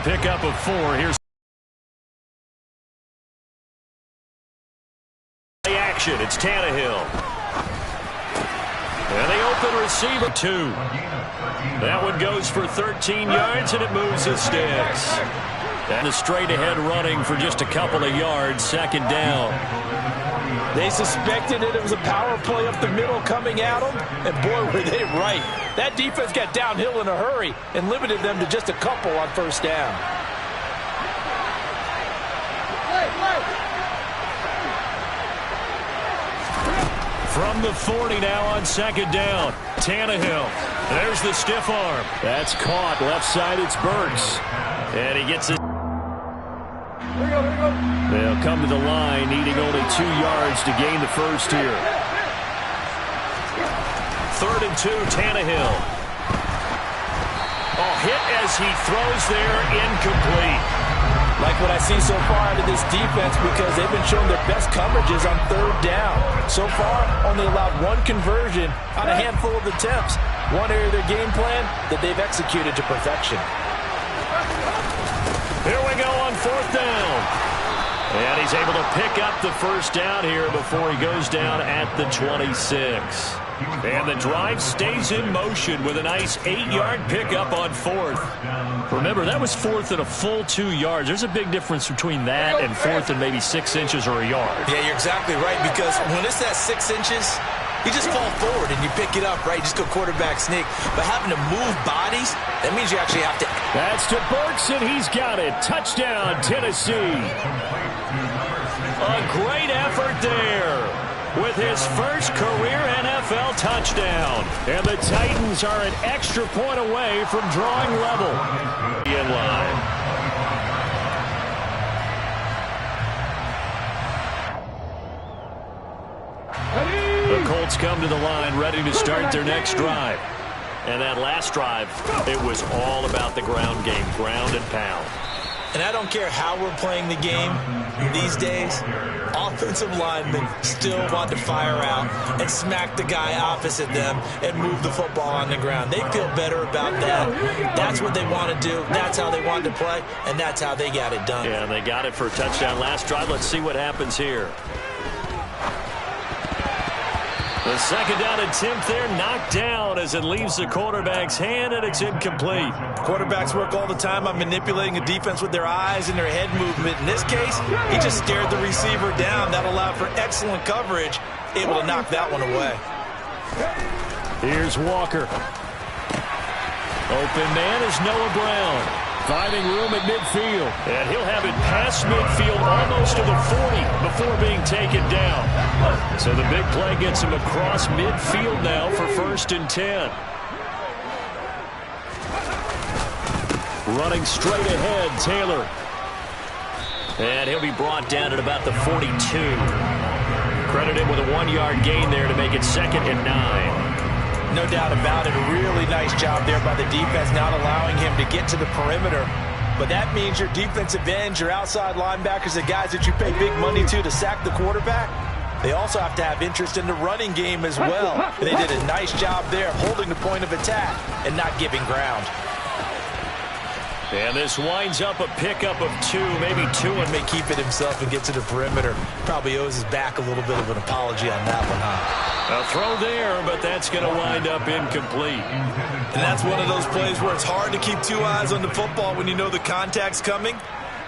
pickup of 4. Here's the action. It's Tannehill. And the open receiver, 2. That one goes for 13 yards, and it moves his sticks. And a straight-ahead running for just a couple of yards, 2nd down. They suspected it was a power play up the middle coming at them, and boy, were they right. That defense got downhill in a hurry and limited them to just a couple on 1st down. From the 40 now on 2nd down. Tannehill. There's the stiff arm. That's caught. Left side, it's Burks. And he gets it. They'll come to the line, needing only 2 yards to gain the first here. 3rd and 2, Tannehill. Oh, hit as he throws there, incomplete. Like what I see so far out of this defense, because they've been showing their best coverages on 3rd down. So far, only allowed 1 conversion on a handful of attempts. One area of their game plan that they've executed to perfection. Here we go on 4th down. And he's able to pick up the 1st down here before he goes down at the 26. And the drive stays in motion with a nice 8-yard pickup on 4th. Remember, that was 4th and a full 2 yards. There's a big difference between that and 4th and maybe 6 inches or a yard. Yeah, you're exactly right, because when it's that 6 inches, you just fall forward and you pick it up, right? You just go quarterback sneak. But having to move bodies, that means you actually have to. That's to Burks, and he's got it. Touchdown, Tennessee. A great effort there with his first career NFL touchdown. And the Titans are an extra point away from drawing level. In line. The Colts come to the line, ready to start their next drive. And that last drive, it was all about the ground game, ground and pound. And I don't care how we're playing the game these days, offensive linemen still want to fire out and smack the guy opposite them and move the football on the ground. They feel better about that. That's what they want to do. That's how they want to play, and that's how they got it done. Yeah, they got it for a touchdown last drive. Let's see what happens here. The 2nd down attempt there knocked down as it leaves the quarterback's hand, and it's incomplete. Quarterbacks work all the time on manipulating a defense with their eyes and their head movement. In this case, he just stared the receiver down. That allowed for excellent coverage, able to knock that one away. Here's Walker. Open man is Noah Brown. Finding room at midfield. And he'll have it past midfield almost to the 40 before being taken down. So the big play gets him across midfield now for 1st and 10. Running straight ahead, Taylor. And he'll be brought down at about the 42. Credit him with a 1-yard gain there to make it 2nd and 9. No doubt about it. A really nice job there by the defense, not allowing him to get to the perimeter. But that means your defensive ends, your outside linebackers, the guys that you pay big money to sack the quarterback, they also have to have interest in the running game as well. And they did a nice job there of holding the point of attack and not giving ground. And this winds up a pickup of 2, maybe 2, and may keep it himself and get to the perimeter. Probably owes his back a little bit of an apology on that one, huh? A throw there, but that's going to wind up incomplete. And that's one of those plays where it's hard to keep 2 eyes on the football when you know the contact's coming,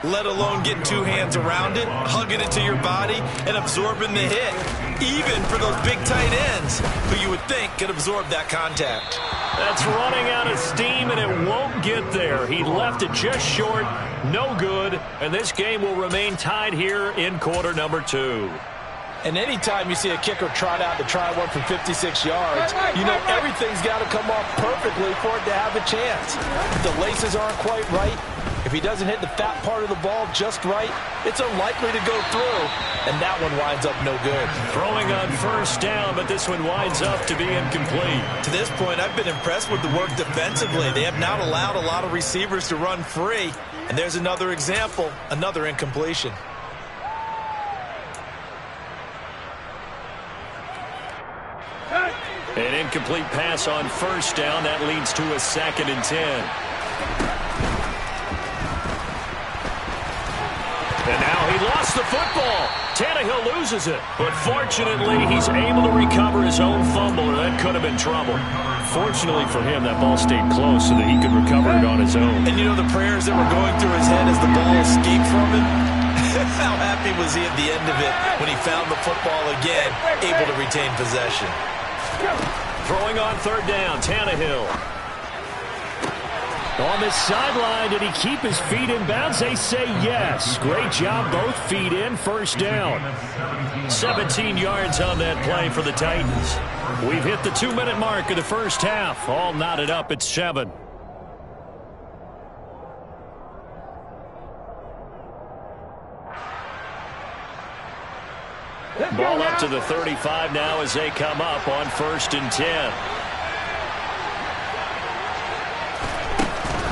let alone getting 2 hands around it, hugging it to your body, and absorbing the hit. Even for those big tight ends who you would think could absorb that contact. That's running out of steam, and it won't get there. He left it just short, no good, and this game will remain tied here in quarter number 2. And anytime you see a kicker trot out to try one from 56 yards, you know everything's got to come off perfectly for it to have a chance. If the laces aren't quite right, if he doesn't hit the fat part of the ball just right, it's unlikely to go through, and that one winds up no good. Throwing on 1st down, but this one winds up to be incomplete. To this point, I've been impressed with the work defensively. They have not allowed a lot of receivers to run free, and there's another example, another incompletion. An incomplete pass on 1st down. That leads to a 2nd and 10. lost the football. Tannehill loses it. But fortunately, he's able to recover his own fumble, or that could have been trouble. Fortunately for him, that ball stayed close so that he could recover it on his own. And you know the prayers that were going through his head as the ball escaped from him? How happy was he at the end of it when he found the football again, able to retain possession? Throwing on third down, Tannehill. On the sideline, did he keep his feet in bounds? They say yes. Great job, both feet in, first down. 17 yards on that play for the Titans. We've hit the 2-minute mark of the first half. All knotted up at 7. Ball up to the 35 now as they come up on 1st and 10.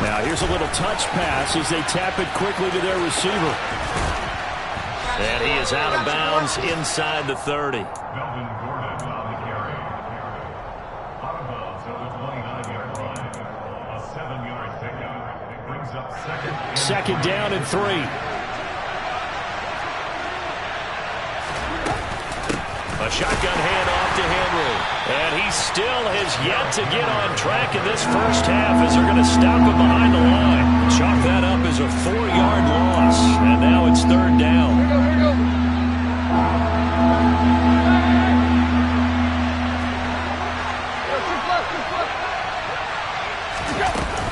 Now here's a little touch pass as they tap it quickly to their receiver. And he is out of bounds inside the 30. Second down and 3. A shotgun handoff to Henry. And he still has yet to get on track in this first half as they're going to stop him behind the line. Chalk that up as a 4-yard loss. And now it's 3rd down.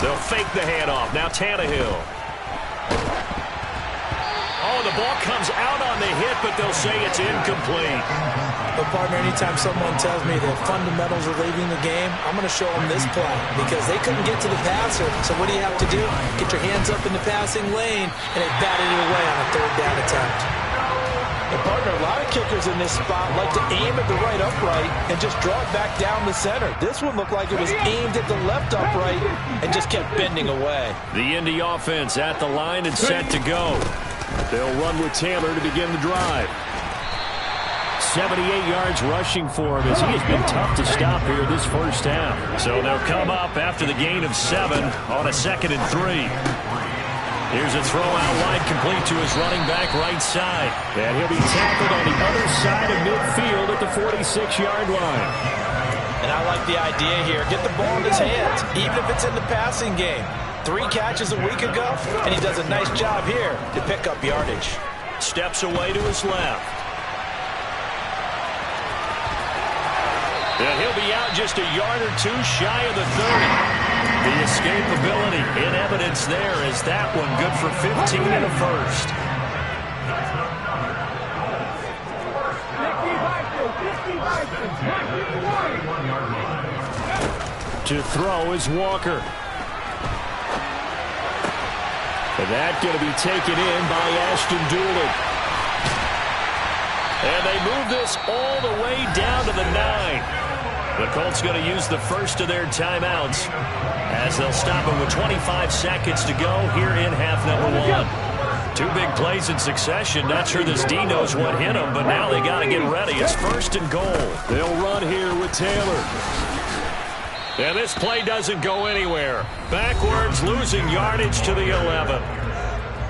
They'll fake the handoff. Now Tannehill. Oh, the ball comes out on the hit, but they'll say it's incomplete. But, partner, anytime someone tells me the fundamentals are leaving the game, I'm going to show them this play because they couldn't get to the passer. So what do you have to do? Get your hands up in the passing lane, and they batted it away on a 3rd down attempt. And, partner, a lot of kickers in this spot like to aim at the right upright and just draw it back down the center. This one looked like it was aimed at the left upright and just kept bending away. The Indy offense at the line and set to go. They'll run with Taylor to begin the drive. 78 yards rushing for him as he has been tough to stop here this first half. So they'll come up after the gain of 7 on a 2nd and 3. Here's a throw out wide complete to his running back right side. And he'll be tackled on the other side of midfield at the 46-yard line. And I like the idea here. Get the ball in his hands, even if it's in the passing game. 3 catches a week ago, and he does a nice job here to pick up yardage. Steps away to his left. And he'll be out just a yard or 2 shy of the 30. The escapability in evidence there as that one good for 15 and a first. To throw is Walker. And that going to be taken in by Ashton Dulin. And they move this all the way down to the 9. The Colts going to use the first of their timeouts as they'll stop it with 25 seconds to go here in half number 1. 2 big plays in succession. Not sure this D knows what hit him, but now they got to get ready. It's 1st and goal. They'll run here with Taylor. And this play doesn't go anywhere. Backwards, losing yardage to the 11.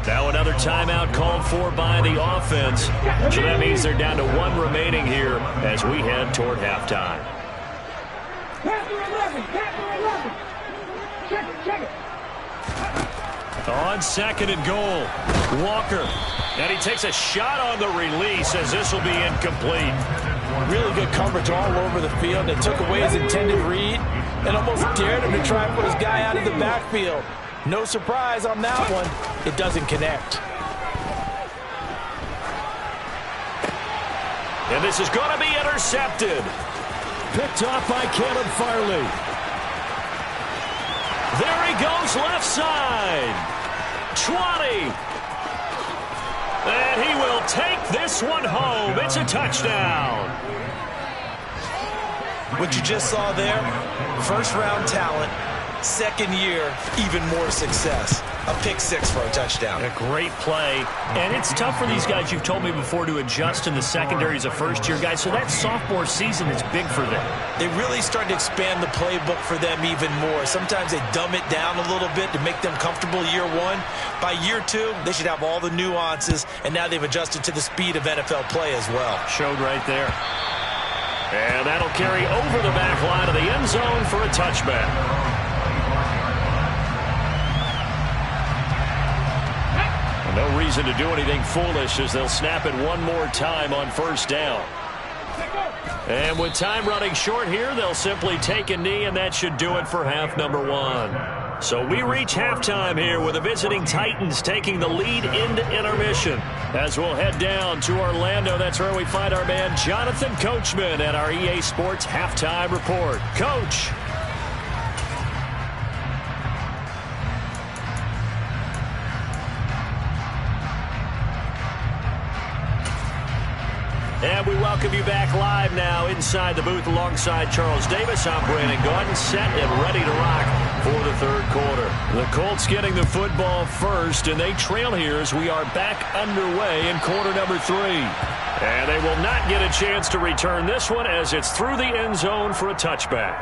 Now another timeout called for by the offense. So that means they're down to 1 remaining here as we head toward halftime. On 2nd and goal, Walker. And he takes a shot on the release as this will be incomplete. Really good coverage all over the field. They took away his intended read and almost dared him to try and put his guy out of the backfield. No surprise on that one. It doesn't connect. And this is going to be intercepted. Picked off by Caleb Farley. There he goes left side. 20. And he will take this one home. It's a touchdown. What you just saw there, first-round talent, second year, even more success. a pick six for a touchdown. A great play. And it's tough for these guys, you've told me before, to adjust in the secondary as a first-year guy. So that sophomore season is big for them. They really started to expand the playbook for them even more. Sometimes they dumb it down a little bit to make them comfortable year one. By year two, they should have all the nuances, and now they've adjusted to the speed of NFL play as well. Showed right there. And that'll carry over the back line of the end zone for a touchback. No reason to do anything foolish as they'll snap it one more time on first down. And with time running short here, they'll simply take a knee, and that should do it for half number one. So we reach halftime here with the visiting Titans taking the lead into intermission. As we'll head down to Orlando, that's where we find our man Jonathan Coachman at our EA Sports Halftime Report. Coach. And we welcome you back live now inside the booth alongside Charles Davis. I'm Brandon Gaudin, set and ready to rock for the third quarter. The Colts getting the football first, and they trail here as we are back underway in quarter number 3. And they will not get a chance to return this one as it's through the end zone for a touchback.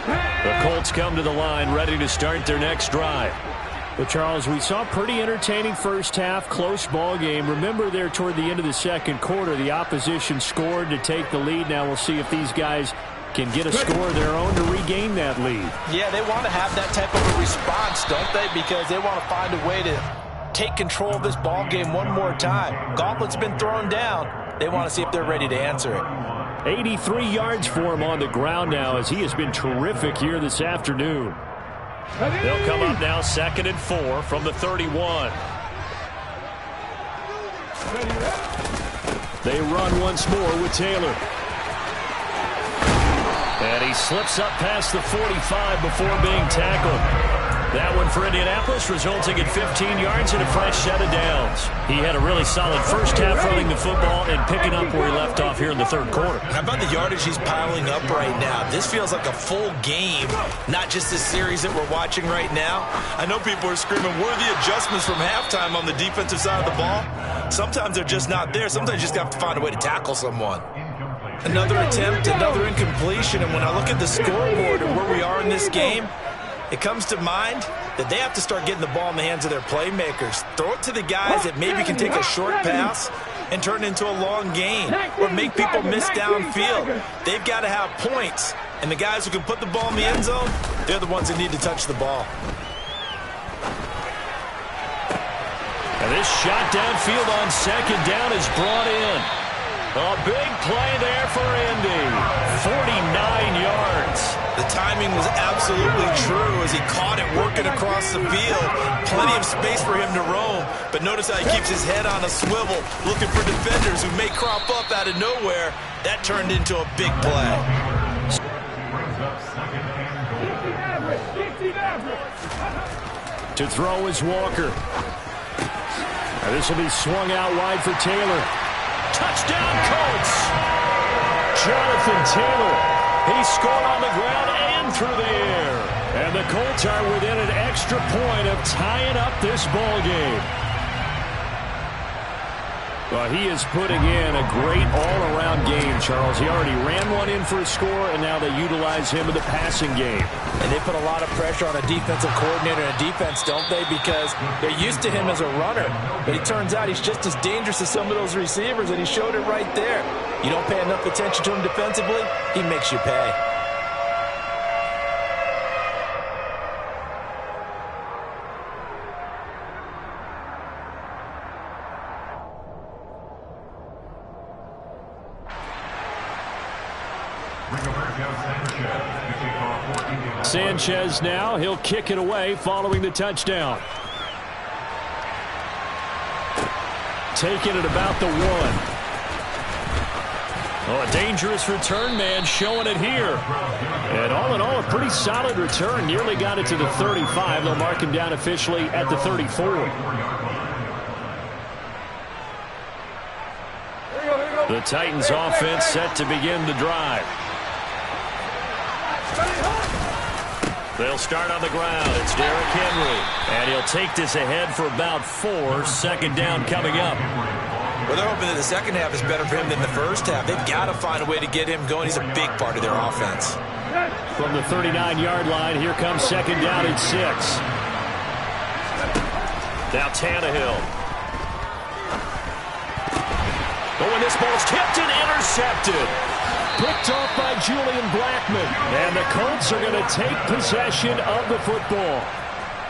The Colts come to the line ready to start their next drive. Well, Charles, we saw a pretty entertaining first half, close ball game. Remember there toward the end of the second quarter, the opposition scored to take the lead. Now we'll see if these guys can get a score of their own to regain that lead. Yeah, they want to have that type of a response, don't they? Because they want to find a way to take control of this ball game one more time. Gauntlet's been thrown down. They want to see if they're ready to answer it. 83 yards for him on the ground now as he has been terrific here this afternoon. They'll come up now 2nd and 4 from the 31. They run once more with Taylor. And he slips up past the 45 before being tackled. That one for Indianapolis, resulting in 15 yards and a fresh set of downs. He had a really solid first half running the football and picking up where he left off here in the third quarter. How about the yardage he's piling up right now? This feels like a full game, not just this series that we're watching right now. I know people are screaming, where are the adjustments from halftime on the defensive side of the ball? Sometimes they're just not there. Sometimes you just have to find a way to tackle someone. Another attempt, another incompletion, and when I look at the scoreboard and where we are in this game, it comes to mind that they have to start getting the ball in the hands of their playmakers. Throw it to the guys that maybe can take a short pass and turn it into a long gain or make people miss downfield. They've got to have points, and the guys who can put the ball in the end zone, they're the ones that need to touch the ball. And this shot downfield on second down is brought in. A big play there for Indy. 49 yards. The timing was absolutely true as he caught it working across the field. Plenty of space for him to roam, but notice how he keeps his head on a swivel, looking for defenders who may crop up out of nowhere. That turned into a big play. To throw is Walker. Now this will be swung out wide for Taylor. Touchdown, Colts! Jonathan Taylor. He scored on the ground and through the air. And the Colts are within an extra point of tying up this ball game. Well, he is putting in a great all-around game, Charles. He already ran one in for a score, and now they utilize him in the passing game. And they put a lot of pressure on a defensive coordinator and a defense, don't they? Because they're used to him as a runner. But it turns out he's just as dangerous as some of those receivers, and he showed it right there. You don't pay enough attention to him defensively, he makes you pay. Sanchez now, he'll kick it away following the touchdown. Taking it about the 1. Oh, a dangerous return man showing it here. And all in all, a pretty solid return. Nearly got it to the 35. They'll mark him down officially at the 34. The Titans offense set to begin the drive. They'll start on the ground. It's Derrick Henry. And he'll take this ahead for about 4. Second down coming up. Well, they're hoping that the second half is better for him than the first half. They've got to find a way to get him going. He's a big part of their offense. From the 39-yard line, here comes second down and 6. Now Tannehill. Oh, and this ball's tipped and intercepted. Picked off by Julian Blackmon. And the Colts are going to take possession of the football.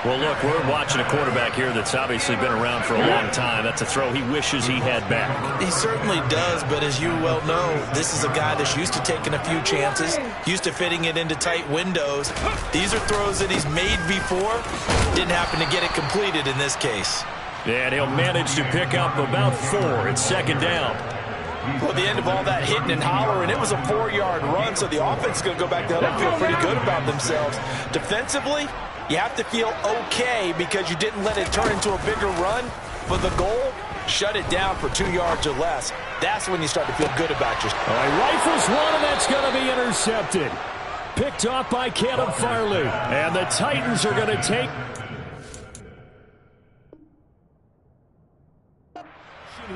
Well, look, we're watching a quarterback here that's obviously been around for a long time. That's a throw he wishes he had back. He certainly does, but as you well know, this is a guy that's used to taking a few chances, used to fitting it into tight windows. These are throws that he's made before. Didn't happen to get it completed in this case. And he'll manage to pick up about 4. It's second down. Well, the end of all that hitting and hollering, it was a 4-yard run, so the offense is going to go back there and feel pretty good about themselves. Defensively, you have to feel okay because you didn't let it turn into a bigger run. But the goal, shut it down for 2 yards or less. That's when you start to feel good about yourself. All right, rifles one, and that's going to be intercepted. Picked off by Caleb Farley. And the Titans are going to take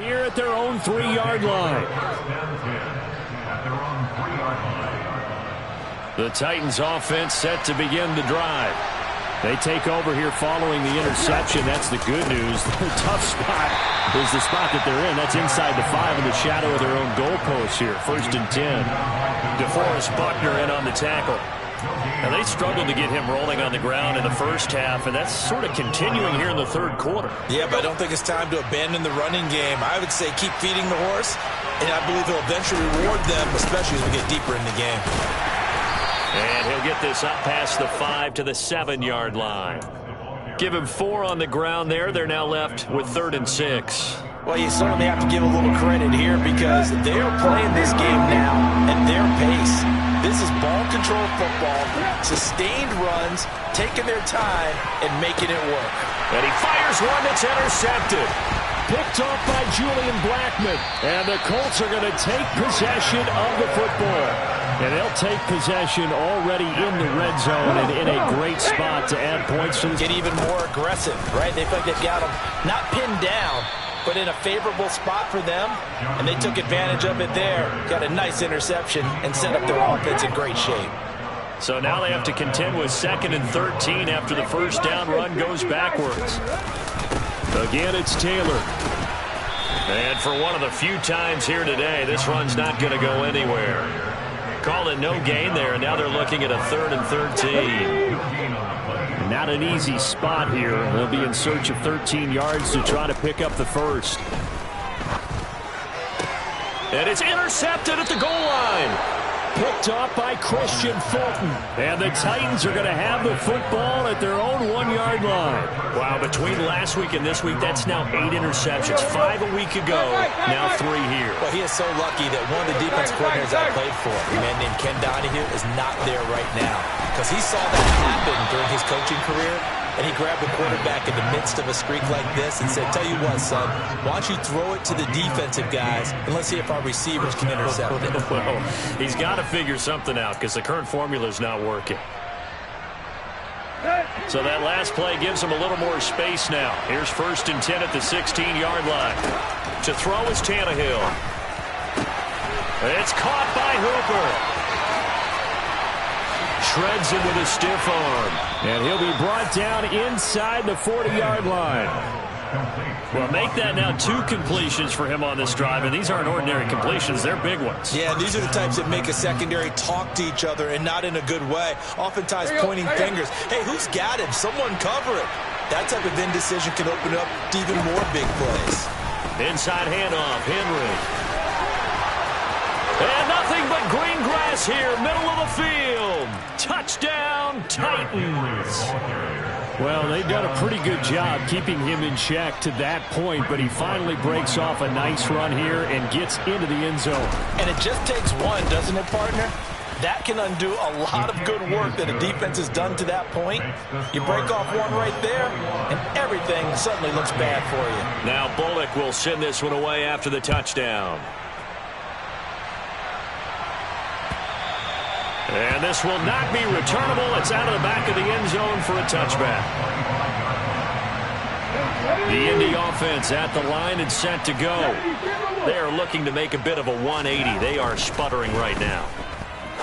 here at their own 3-yard line. The Titans offense set to begin the drive. They take over here following the interception. That's the good news. The tough spot is the spot that they're in. That's inside the 5 in the shadow of their own goalpost here. 1st and 10. DeForest Buckner in on the tackle. Now, they struggled to get him rolling on the ground in the first half, and that's sort of continuing here in the third quarter. Yeah, but I don't think it's time to abandon the running game. I would say keep feeding the horse, and I believe he'll eventually reward them, especially as we get deeper in the game. And he'll get this up past the 5 to the 7-yard line. Give him 4 on the ground there. They're now left with 3rd and 6. Well, you certainly have to give a little credit here because they are playing this game now at their pace. This is ball control football, sustained runs, taking their time, and making it work. And he fires one that's intercepted. Picked off by Julian Blackmon. And the Colts are going to take possession of the football. And they'll take possession already in the red zone and in a great spot to add points to the... Get even more aggressive, right? They feel like they've got them not pinned down, but in a favorable spot for them, and they took advantage of it there. Got a nice interception and set up their offense in great shape. So now they have to contend with 2nd and 13 after the first down run goes backwards. Again, it's Taylor. And for one of the few times here today, this run's not going to go anywhere. Called it no gain there, and now they're looking at a 3rd and 13. Not an easy spot here. They'll be in search of 13 yards to try to pick up the first. And it's intercepted at the goal line. Picked off by Christian Fulton. And the Titans are going to have the football at their own 1-yard line. Wow, between last week and this week, that's now 8 interceptions. 5 a week ago, now 3 here. Well, he is so lucky that one of the defense coordinators I played for, a man named Ken Donahue, is not there right now. Because he saw that happen during his coaching career, and he grabbed the quarterback in the midst of a streak like this and said, tell you what, son, why don't you throw it to the defensive guys, and let's see if our receivers can intercept it. Well, he's got to figure something out because the current formula is not working. So that last play gives him a little more space now. Here's 1st and 10 at the 16-yard line. To throw is Tannehill. It's caught by Hooper. Shreds him with a stiff arm. And he'll be brought down inside the 40-yard line. Well, make that now 2 completions for him on this drive, and these aren't ordinary completions. They're big ones. Yeah, these are the types that make a secondary talk to each other, and not in a good way. Oftentimes pointing fingers. Hey, who's got him? Someone cover it. That type of indecision can open up to even more big plays. Inside handoff, Henry. And nothing but green grass here, middle of the field. Touchdown, Titans. Well, they've done a pretty good job keeping him in check to that point, but he finally breaks off a nice run here and gets into the end zone. And it just takes one, doesn't it, partner? That can undo a lot of good work that a defense has done to that point. You break off one right there, and everything suddenly looks bad for you. Now Bullock will send this one away after the touchdown. And this will not be returnable. It's out of the back of the end zone for a touchback. The Indy offense at the line and set to go. They are looking to make a bit of a 180. They are sputtering right now.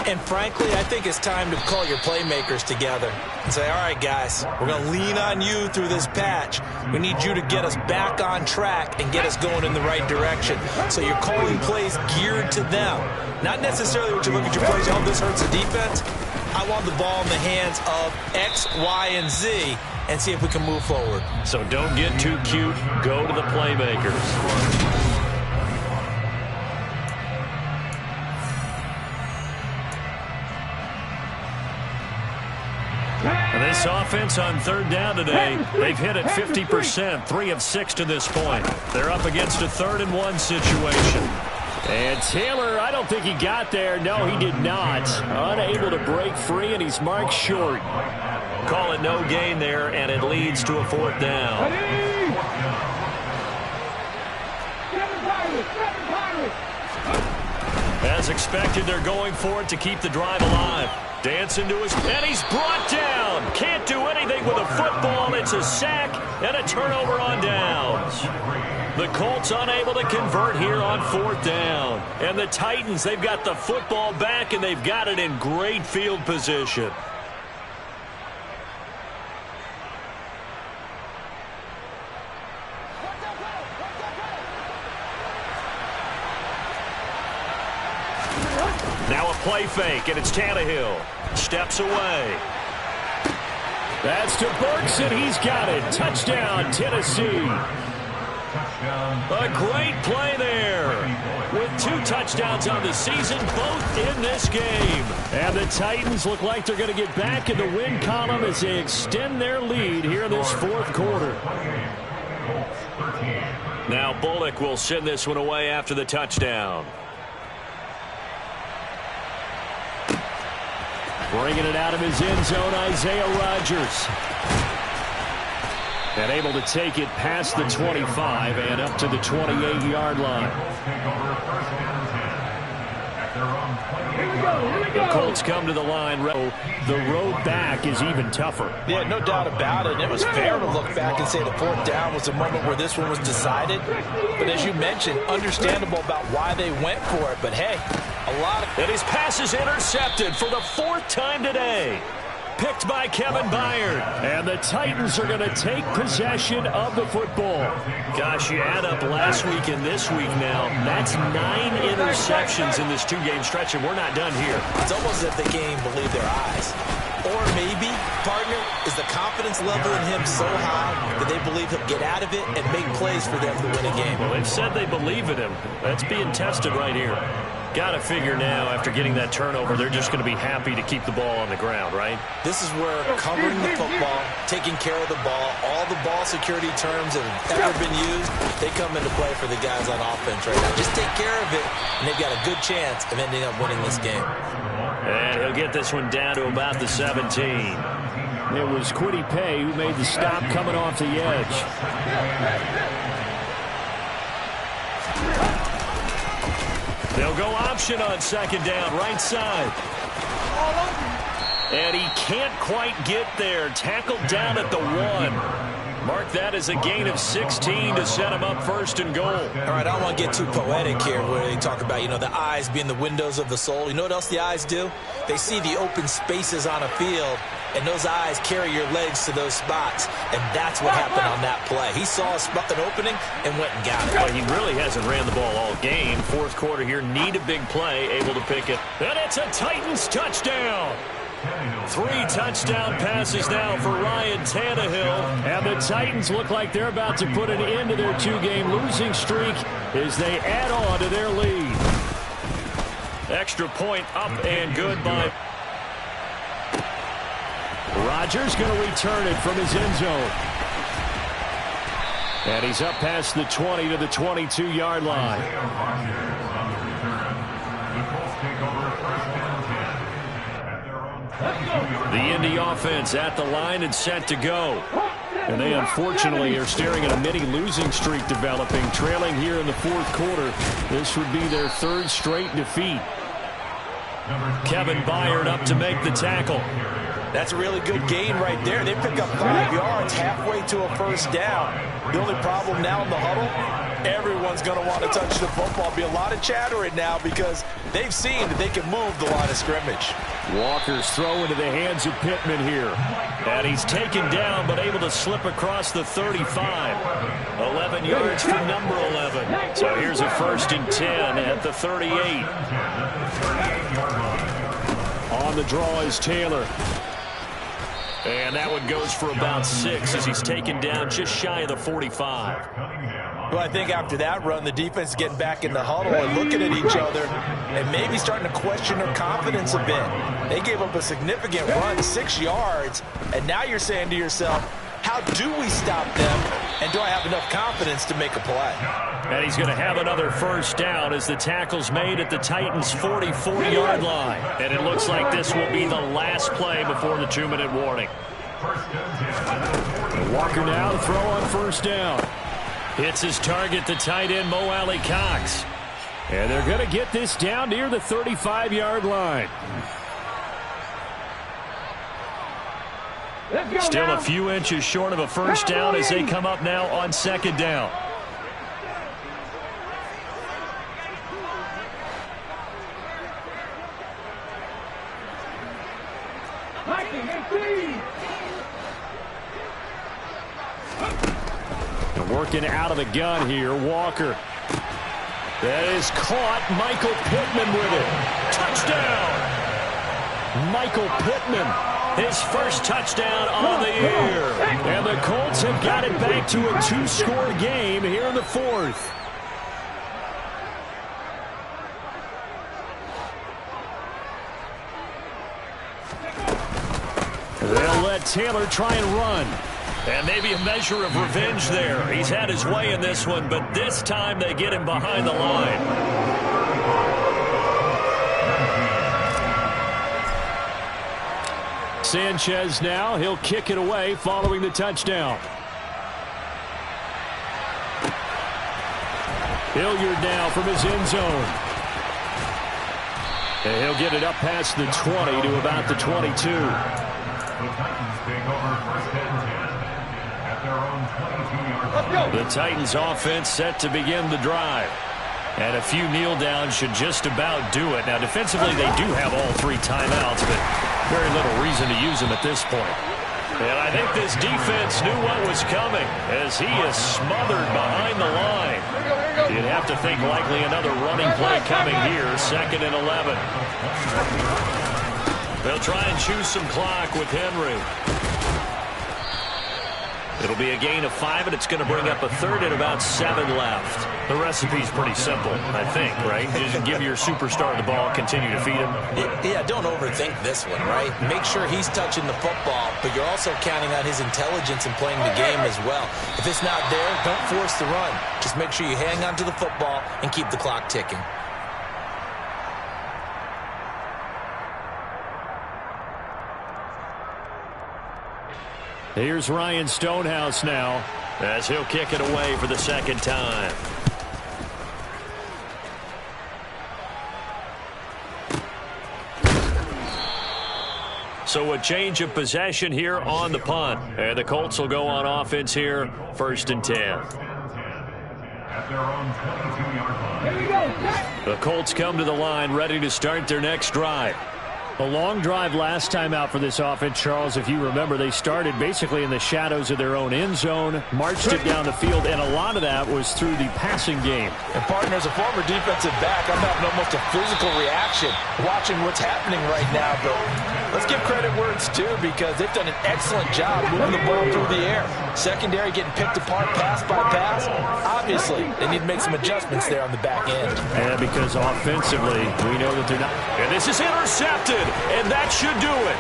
And frankly, I think it's time to call your playmakers together and say, all right, guys, we're going to lean on you through this patch. We need you to get us back on track and get us going in the right direction. So you're calling plays geared to them. Not necessarily what you look at your plays, oh, this hurts the defense. I want the ball in the hands of X, Y, and Z and see if we can move forward. So don't get too cute. Go to the playmakers. This offense on third down today, they've hit it 50%, 3 of 6 to this point. They're up against a 3rd and 1 situation. And Taylor, I don't think he got there. No, he did not. Unable to break free, and he's marked short. Call it no gain there, and it leads to a 4th down. As expected, they're going for it to keep the drive alive. Dancing to his, and he's brought down. Can't do anything with a football. It's a sack and a turnover on downs. The Colts unable to convert here on 4th down. And the Titans, they've got the football back, and they've got it in great field position. Now a play fake, and it's Tannehill. Steps away. That's to Burks, and he's got it. Touchdown, Tennessee. A great play there. With 2 touchdowns on the season, both in this game. And the Titans look like they're going to get back in the win column as they extend their lead here in this 4th quarter. Now Bullock will send this one away after the touchdown. Bringing it out of his end zone, Isaiah Rodgers. And able to take it past the 25 and up to the 28-yard line. The Colts come to the line. The road back is even tougher. Yeah, no doubt about it. And it was fair to look back and say the 4th down was the moment where this one was decided. But as you mentioned, understandable about why they went for it. But hey, and his pass is intercepted for the 4th time today. Picked by Kevin Byard. And the Titans are going to take possession of the football. Gosh, you add up last week and this week now. That's 9 interceptions in this 2-game stretch, and we're not done here. It's almost as if they can't even believe their eyes. Or maybe, partner, is the confidence level in him so high that they believe he'll get out of it and make plays for them to win a game. Well, they've said they believe in him. That's being tested right here. Got to figure now, after getting that turnover, they're just going to be happy to keep the ball on the ground, right? This is where covering the football, taking care of the ball, all the ball security terms that have ever been used, they come into play for the guys on offense right now. Just take care of it, and they've got a good chance of ending up winning this game. And he'll get this one down to about the 17. It was Kwity Paye who made the stop coming off the edge. They'll go option on 2nd down, right side. And he can't quite get there. Tackled down at the 1. Mark that as a gain of 16 to set him up 1st and goal. All right, I don't want to get too poetic here where they talk about, the eyes being the windows of the soul. You know what else the eyes do? They see the open spaces on a field, and those eyes carry your legs to those spots, and that's what happened on that play. He saw an opening and went and got it. Well, he really hasn't ran the ball all game. 4th quarter here, need a big play, able to pick it. And it's a Titans touchdown. 3 touchdown passes now for Ryan Tannehill. And the Titans look like they're about to put an end to their 2-game losing streak as they add on to their lead. Extra point up and good by Rodgers, going to return it from his end zone. And he's up past the 20 to the 22-yard line. The Indy offense at the line and set to go. And they unfortunately are staring at a mini losing streak developing, trailing here in the 4th quarter. This would be their 3rd straight defeat. Kevin Byard up to make the tackle. That's a really good gain right there. They pick up 5 yards halfway to a first down. The only problem now in the huddle, everyone's going to want to touch the football. Be a lot of chattering now because they've seen that they can move the line of scrimmage. Walker's throw into the hands of Pittman here. And he's taken down but able to slip across the 35. 11 yards for number 11. So here's a 1st and 10 at the 38. On the draw is Taylor. And that one goes for about 6 as he's taken down just shy of the 45. Well, I think after that run, the defense is getting back in the huddle and looking at each other and maybe starting to question their confidence a bit. They gave up a significant run, 6 yards, and now you're saying to yourself, how do we stop them, and do I have enough confidence to make a play? And he's going to have another first down as the tackle's made at the Titans' 44-yard line. And it looks like this will be the last play before the 2-minute warning. Walker now to throw on first down. Hits his target, the tight end, Mo Alley-Cox. And they're going to get this down near the 35-yard line. Still a few inches short of a first down as they come up now on 2nd down. Working out of the gun here, Walker. That is caught. Michael Pittman with it. Touchdown! Michael Pittman, his first touchdown on the year. And the Colts have got it back to a 2-score game here in the 4th. They'll let Taylor try and run. And maybe a measure of revenge there. He's had his way in this one, but this time they get him behind the line. Sanchez now, he'll kick it away following the touchdown. Hilliard now from his end zone. And he'll get it up past the 20 to about the 22. The Titans take over 1st and 10 at their own 22-yard line. The Titans offense set to begin the drive. And a few kneel downs should just about do it. Now defensively they do have all 3 timeouts, but very little reason to use them at this point. And I think this defense knew what was coming as he is smothered behind the line. You'd have to think likely another running play coming here, 2nd and 11. They'll try and choose some clock with Henry. It'll be a gain of 5, and it's going to bring up a 3rd and about 7 left. The recipe's pretty simple, I think, right? Just give your superstar the ball, continue to feed him. Yeah, don't overthink this one, right? Make sure he's touching the football, but you're also counting on his intelligence in playing the game as well. If it's not there, don't force the run. Just make sure you hang on to the football and keep the clock ticking. Here's Ryan Stonehouse now as he'll kick it away for the 2nd time. So a change of possession here on the punt. And the Colts will go on offense here, 1st and 10. At their own 22-yard line. The Colts come to the line ready to start their next drive. A long drive last time out for this offense, Charles. If you remember, they started basically in the shadows of their own end zone, marched it down the field, and a lot of that was through the passing game. And, partner, as a former defensive back, I'm having almost a physical reaction watching what's happening right now. But let's give credit where it's due because they've done an excellent job moving the ball through the air. Secondary getting picked apart pass by pass. Obviously, they need to make some adjustments there on the back end. And because offensively, we know that they're not. And this is intercepted. And that should do it.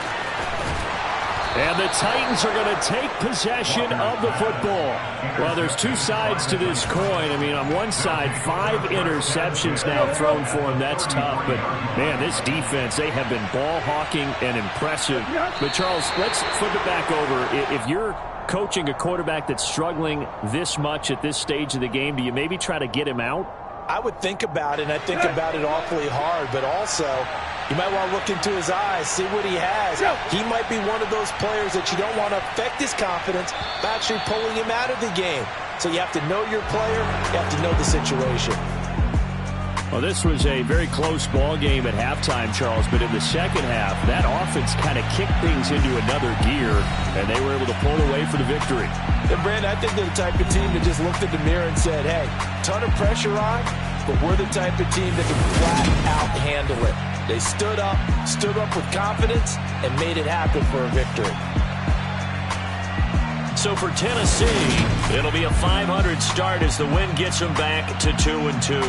And the Titans are going to take possession of the football. Well, there's 2 sides to this coin. I mean, on one side, 5 interceptions now thrown for him. That's tough. But, man, this defense, they have been ball hawking and impressive. But, Charles, let's flip it back over. If you're coaching a quarterback that's struggling this much at this stage of the game, do you maybe try to get him out? I would think about it, and I think about it awfully hard. But also, You might want to look into his eyes, see what he has. He might be one of those players that you don't want to affect his confidence by actually pulling him out of the game. So you have to know your player. You have to know the situation. Well, this was a very close ball game at halftime, Charles, but in the second half, that offense kind of kicked things into another gear, and they were able to pull away for the victory. And, Brandon, I think they're the type of team that just looked in the mirror and said, hey, ton of pressure on, but we're the type of team that can flat out handle it. They stood up with confidence, and made it happen for a victory. So for Tennessee, it'll be a .500 start as the win gets them back to 2-2.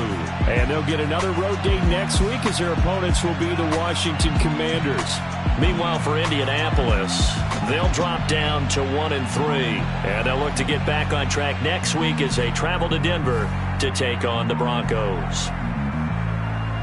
And they'll get another road date next week as their opponents will be the Washington Commanders. Meanwhile, for Indianapolis, they'll drop down to 1-3. And they'll look to get back on track next week as they travel to Denver to take on the Broncos.